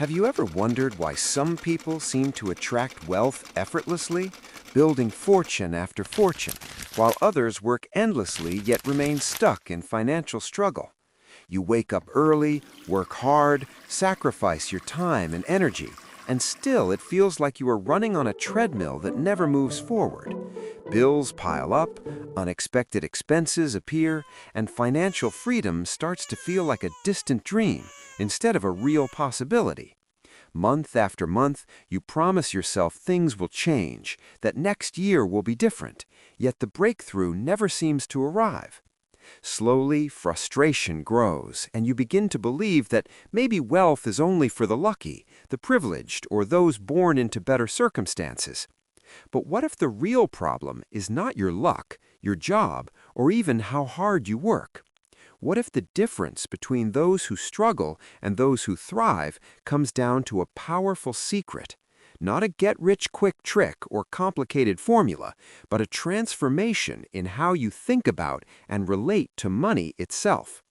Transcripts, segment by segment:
Have you ever wondered why some people seem to attract wealth effortlessly, building fortune after fortune, while others work endlessly yet remain stuck in financial struggle? You wake up early, work hard, sacrifice your time and energy, and still it feels like you are running on a treadmill that never moves forward. Bills pile up, unexpected expenses appear, and financial freedom starts to feel like a distant dream instead of a real possibility. Month after month, you promise yourself things will change, that next year will be different, yet the breakthrough never seems to arrive. Slowly, frustration grows, and you begin to believe that maybe wealth is only for the lucky, the privileged, or those born into better circumstances. But what if the real problem is not your luck, your job, or even how hard you work? What if the difference between those who struggle and those who thrive comes down to a powerful secret? Not a get-rich-quick trick or complicated formula, but a transformation in how you think about and relate to money itself.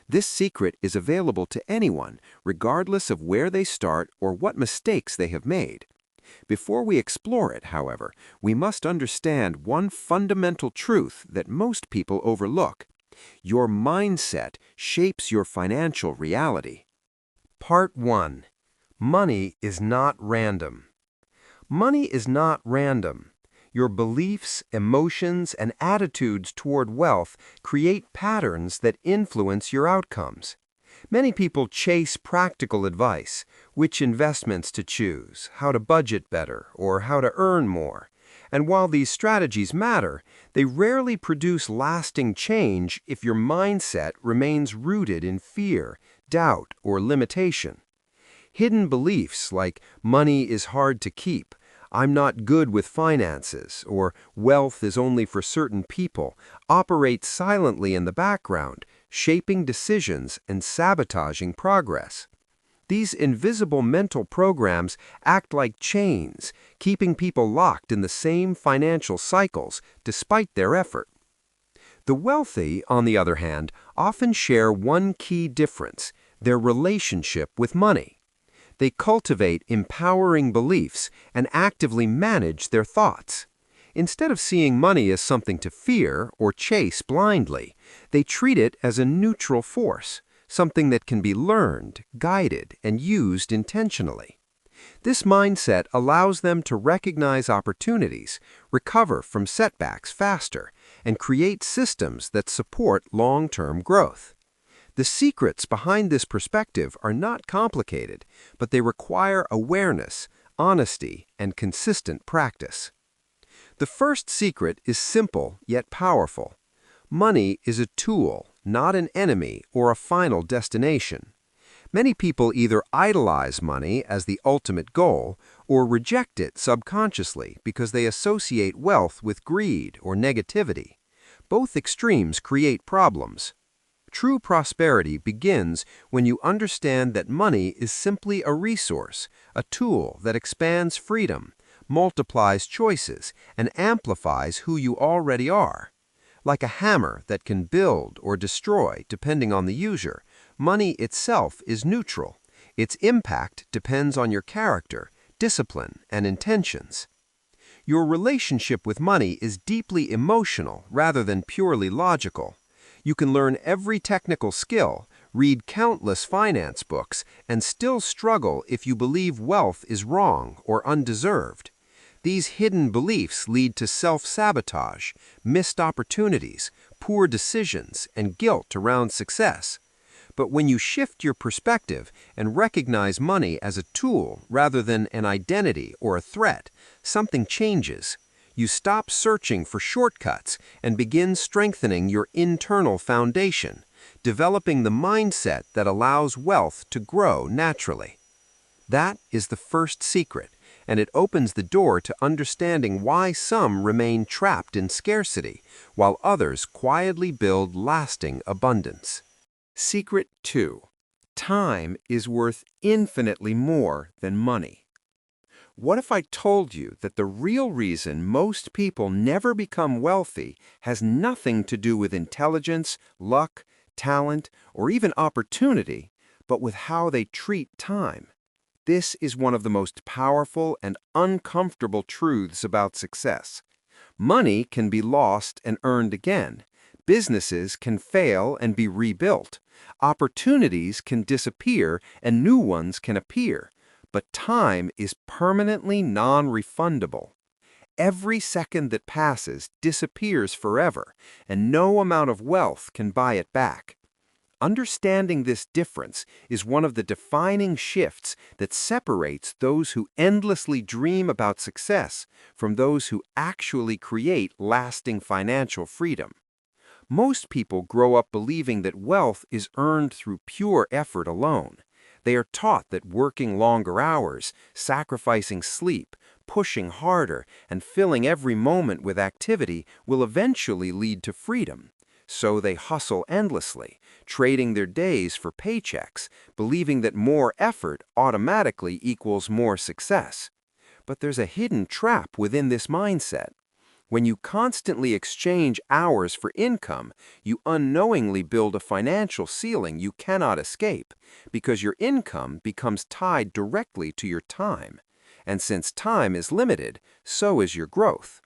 This secret is available to anyone, regardless of where they start or what mistakes they have made. Before we explore it, however, we must understand one fundamental truth that most people overlook. Your mindset shapes your financial reality. Part 1. Money is not random. Money is not random. Your beliefs, emotions, and attitudes toward wealth create patterns that influence your outcomes. Many people chase practical advice, which investments to choose, how to budget better, or how to earn more. And while these strategies matter, they rarely produce lasting change if your mindset remains rooted in fear, doubt, or limitation. Hidden beliefs like money is hard to keep, I'm not good with finances, or wealth is only for certain people operate silently in the background, shaping decisions and sabotaging progress. These invisible mental programs act like chains, keeping people locked in the same financial cycles despite their effort. The wealthy, on the other hand, often share one key difference: their relationship with money. They cultivate empowering beliefs and actively manage their thoughts. Instead of seeing money as something to fear or chase blindly, they treat it as a neutral force, something that can be learned, guided, and used intentionally. This mindset allows them to recognize opportunities, recover from setbacks faster, and create systems that support long-term growth. The secrets behind this perspective are not complicated, but they require awareness, honesty, and consistent practice. The first secret is simple yet powerful. Money is a tool, not an enemy or a final destination. Many people either idolize money as the ultimate goal or reject it subconsciously because they associate wealth with greed or negativity. Both extremes create problems. True prosperity begins when you understand that money is simply a resource, a tool that expands freedom, multiplies choices, and amplifies who you already are. Like a hammer that can build or destroy depending on the user, money itself is neutral. Its impact depends on your character, discipline, and intentions. Your relationship with money is deeply emotional rather than purely logical. You can learn every technical skill, read countless finance books, and still struggle if you believe wealth is wrong or undeserved. These hidden beliefs lead to self-sabotage, missed opportunities, poor decisions, and guilt around success. But when you shift your perspective and recognize money as a tool rather than an identity or a threat, something changes. You stop searching for shortcuts and begin strengthening your internal foundation, developing the mindset that allows wealth to grow naturally. That is the first secret, and it opens the door to understanding why some remain trapped in scarcity, while others quietly build lasting abundance. Secret 2. Time is worth infinitely more than money. What if I told you that the real reason most people never become wealthy has nothing to do with intelligence, luck, talent, or even opportunity, but with how they treat time? This is one of the most powerful and uncomfortable truths about success. Money can be lost and earned again. Businesses can fail and be rebuilt. Opportunities can disappear and new ones can appear. But time is permanently non-refundable. Every second that passes disappears forever, and no amount of wealth can buy it back. Understanding this difference is one of the defining shifts that separates those who endlessly dream about success from those who actually create lasting financial freedom. Most people grow up believing that wealth is earned through pure effort alone. They are taught that working longer hours, sacrificing sleep, pushing harder, and filling every moment with activity will eventually lead to freedom. So they hustle endlessly, trading their days for paychecks, believing that more effort automatically equals more success. But there's a hidden trap within this mindset. When you constantly exchange hours for income, you unknowingly build a financial ceiling you cannot escape, because your income becomes tied directly to your time. And since time is limited, so is your growth.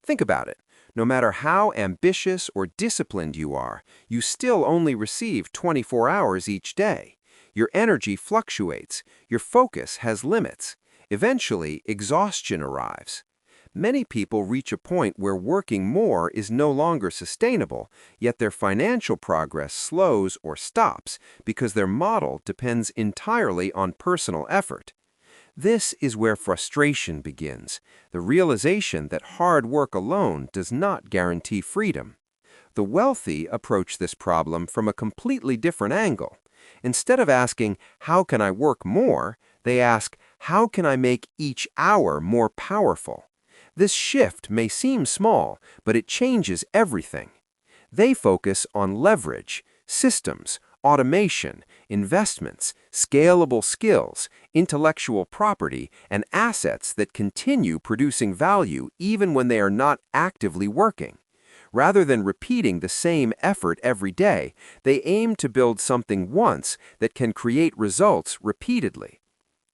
Think about it. No matter how ambitious or disciplined you are, you still only receive 24 hours each day. Your energy fluctuates. Your focus has limits. Eventually, exhaustion arrives. Many people reach a point where working more is no longer sustainable, yet their financial progress slows or stops because their model depends entirely on personal effort. This is where frustration begins, the realization that hard work alone does not guarantee freedom. The wealthy approach this problem from a completely different angle. Instead of asking, "How can I work more?" they ask, "How can I make each hour more powerful?" This shift may seem small, but it changes everything. They focus on leverage, systems, automation, investments, scalable skills, intellectual property, and assets that continue producing value even when they are not actively working. Rather than repeating the same effort every day, they aim to build something once that can create results repeatedly.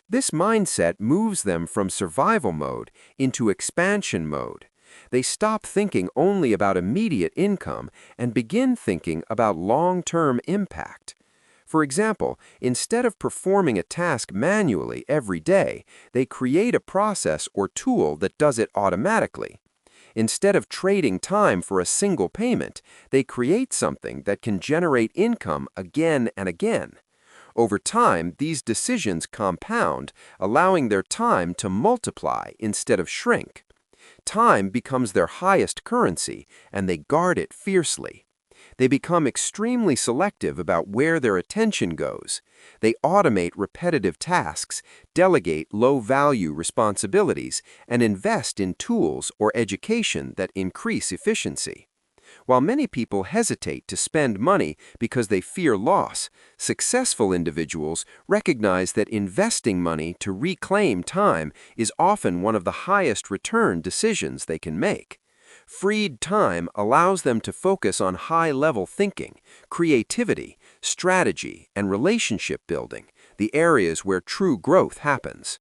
This mindset moves them from survival mode into expansion mode. They stop thinking only about immediate income and begin thinking about long-term impact. For example, instead of performing a task manually every day, they create a process or tool that does it automatically. Instead of trading time for a single payment, they create something that can generate income again and again. Over time, these decisions compound, allowing their time to multiply instead of shrink. Time becomes their highest currency, and they guard it fiercely. They become extremely selective about where their attention goes. They automate repetitive tasks, delegate low-value responsibilities, and invest in tools or education that increase efficiency. While many people hesitate to spend money because they fear loss, successful individuals recognize that investing money to reclaim time is often one of the highest return decisions they can make. Freed time allows them to focus on high-level thinking, creativity, strategy, and relationship building, the areas where true growth happens.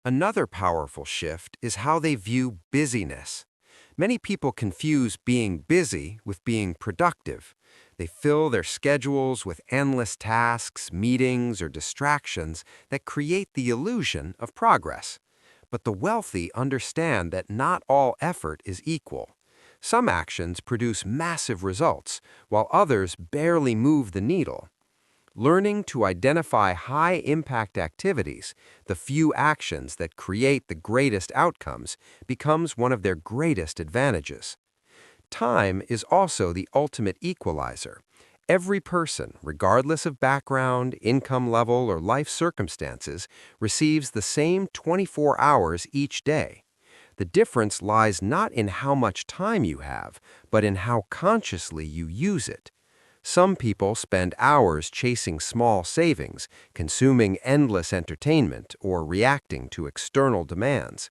Another powerful shift is how they view busyness. Many people confuse being busy with being productive. They fill their schedules with endless tasks, meetings, or distractions that create the illusion of progress. But the wealthy understand that not all effort is equal. Some actions produce massive results, while others barely move the needle. Learning to identify high-impact activities, the few actions that create the greatest outcomes, becomes one of their greatest advantages. Time is also the ultimate equalizer. Every person, regardless of background, income level, or life circumstances, receives the same 24 hours each day. The difference lies not in how much time you have, but in how consciously you use it. Some people spend hours chasing small savings, consuming endless entertainment, or reacting to external demands.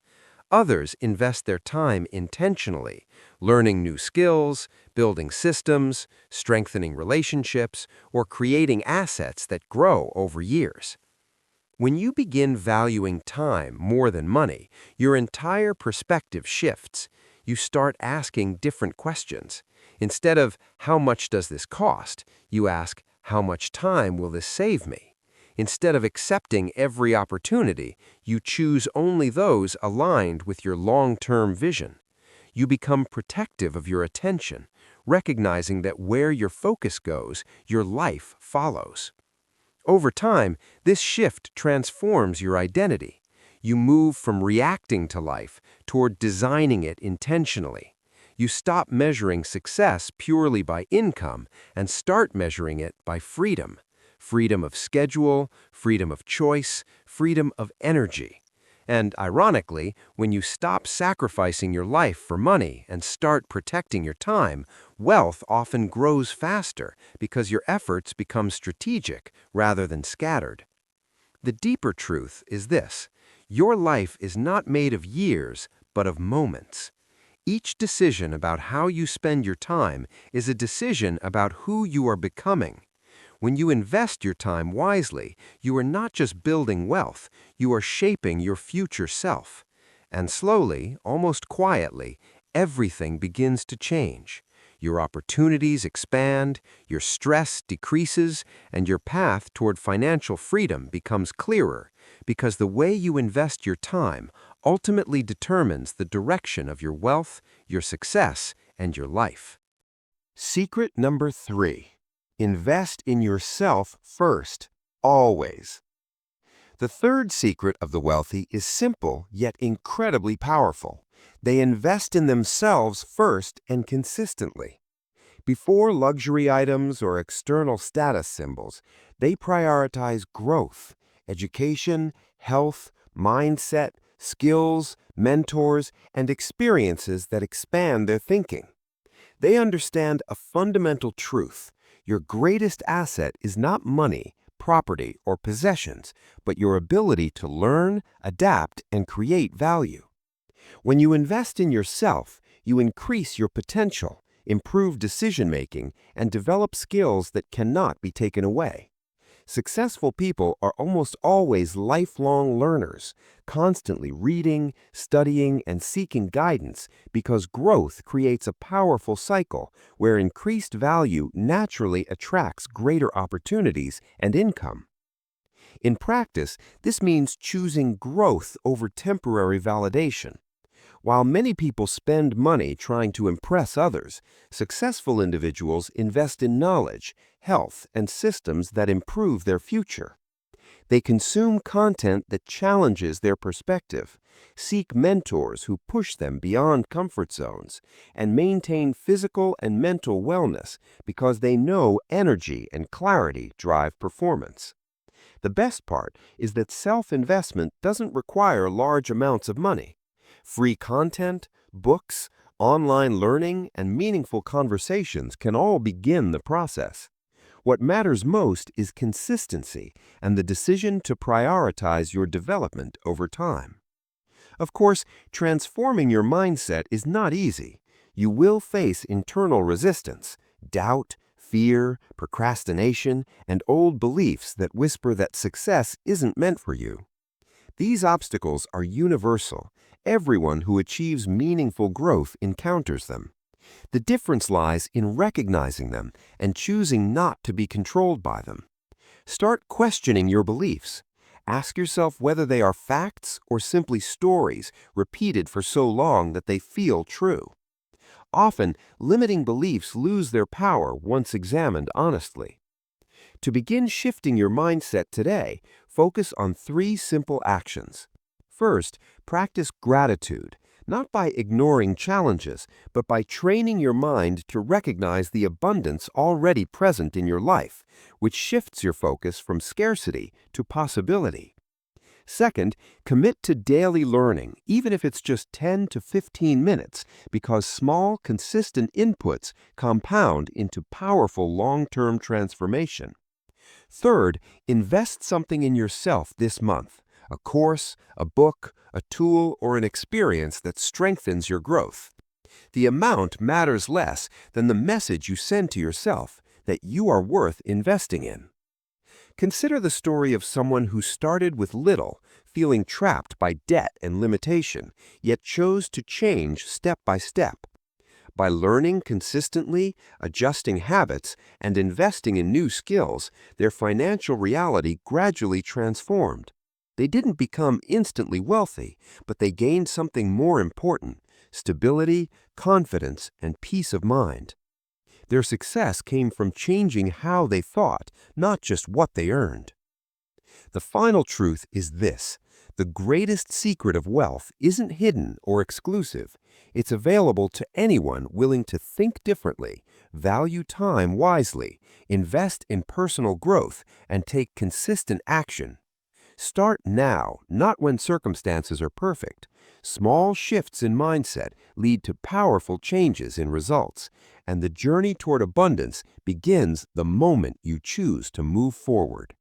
Others invest their time intentionally, learning new skills, building systems, strengthening relationships, or creating assets that grow over years. When you begin valuing time more than money, your entire perspective shifts. You start asking different questions. Instead of, how much does this cost? You ask, how much time will this save me? Instead of accepting every opportunity, you choose only those aligned with your long-term vision. You become protective of your attention, recognizing that where your focus goes, your life follows. Over time, this shift transforms your identity. You move from reacting to life toward designing it intentionally. You stop measuring success purely by income and start measuring it by freedom. Freedom of schedule, freedom of choice, freedom of energy. And ironically, when you stop sacrificing your life for money and start protecting your time, wealth often grows faster because your efforts become strategic rather than scattered. The deeper truth is this: your life is not made of years, but of moments. Each decision about how you spend your time is a decision about who you are becoming. When you invest your time wisely, you are not just building wealth, you are shaping your future self. And slowly, almost quietly, everything begins to change. Your opportunities expand, your stress decreases, and your path toward financial freedom becomes clearer, because the way you invest your time ultimately determines the direction of your wealth, your success, and your life. Secret number 3. Invest in yourself first, always. The third secret of the wealthy is simple yet incredibly powerful. They invest in themselves first and consistently. Before luxury items or external status symbols, they prioritize growth, education, health, mindset, skills, mentors, and experiences that expand their thinking. They understand a fundamental truth. Your greatest asset is not money, property, or possessions, but your ability to learn, adapt, and create value. When you invest in yourself, you increase your potential, improve decision-making, and develop skills that cannot be taken away. Successful people are almost always lifelong learners, constantly reading, studying, and seeking guidance because growth creates a powerful cycle where increased value naturally attracts greater opportunities and income. In practice, this means choosing growth over temporary validation. While many people spend money trying to impress others, successful individuals invest in knowledge, health, and systems that improve their future. They consume content that challenges their perspective, seek mentors who push them beyond comfort zones, and maintain physical and mental wellness because they know energy and clarity drive performance. The best part is that self-investment doesn't require large amounts of money. Free content, books, online learning, and meaningful conversations can all begin the process. What matters most is consistency and the decision to prioritize your development over time. Of course, transforming your mindset is not easy. You will face internal resistance, doubt, fear, procrastination, and old beliefs that whisper that success isn't meant for you. These obstacles are universal. Everyone who achieves meaningful growth encounters them. The difference lies in recognizing them and choosing not to be controlled by them. Start questioning your beliefs. Ask yourself whether they are facts or simply stories repeated for so long that they feel true. Often, limiting beliefs lose their power once examined honestly. To begin shifting your mindset today, focus on 3 simple actions. First, practice gratitude, not by ignoring challenges, but by training your mind to recognize the abundance already present in your life, which shifts your focus from scarcity to possibility. Second, commit to daily learning, even if it's just 10 to 15 minutes, because small, consistent inputs compound into powerful long-term transformation. Third, invest something in yourself this month: a course, a book, a tool, or an experience that strengthens your growth. The amount matters less than the message you send to yourself that you are worth investing in. Consider the story of someone who started with little, feeling trapped by debt and limitation, yet chose to change step by step. By learning consistently, adjusting habits, and investing in new skills, their financial reality gradually transformed. They didn't become instantly wealthy, but they gained something more important: stability, confidence, and peace of mind. Their success came from changing how they thought, not just what they earned. The final truth is this: the greatest secret of wealth isn't hidden or exclusive. It's available to anyone willing to think differently, value time wisely, invest in personal growth, and take consistent action. Start now, not when circumstances are perfect. Small shifts in mindset lead to powerful changes in results, and the journey toward abundance begins the moment you choose to move forward.